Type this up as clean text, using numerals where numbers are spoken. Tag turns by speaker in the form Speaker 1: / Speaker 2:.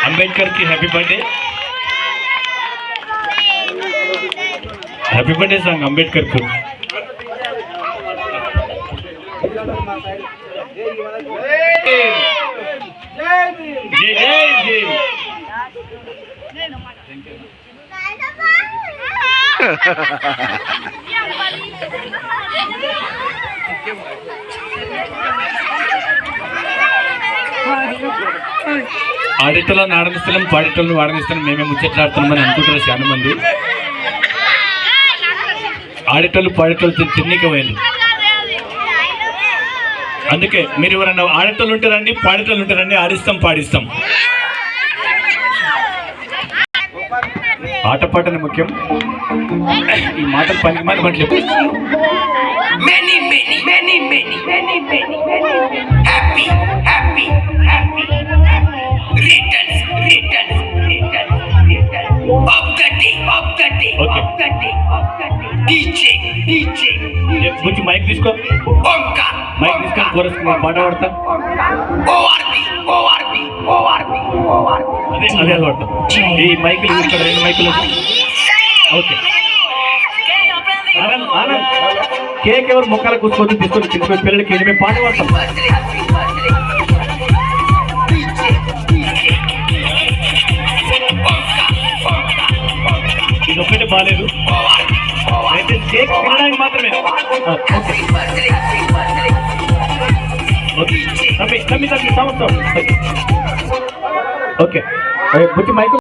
Speaker 1: అంబేద్కర్ కి happy birthday. Happy birthday song Ambedkar కు. జై జై జై. ఆడిటోళ్ళని ఆడనిస్తున్నాం, పాడిటోళ్ళని వాడనిస్తున్నాం, మేమే ముచ్చట్లాడుతున్నామని అనుకుంటారు చాలా మంది. ఆడిటోళ్ళు పాడిటోళ్ళు తిన్నికపోయింది. అందుకే మీరు ఎవరన్నా ఆడేటోళ్ళు ఉంటారండి, పాడేటోళ్ళు ఉంటారండి, ఆడిస్తాం పాడిస్తాం. ఆటపాటనే ముఖ్యం. ఈ మాటలు పనికి మాట మాటలు. కొంచెం మైక్ తీసుకో, మైక్ తీసుకొని కోరస్ పాట పాడతా. అదే అదే అలవాటు. ఈ మైకులు ఇక్కడ 2 మైకులు. ఓకే ఆనంద్ ఆనంద్ కేక్ ఎవరు మొక్కలు కూర్చొని తీసుకొని చిన్న పిల్లలకి మేము పాట పాడతాం. ఇది ఒక్కటి బాగాలేదు, అయితే కేక్ తినడానికి మాత్రమే. ఓకే ఓకే బుచ్చి మైకు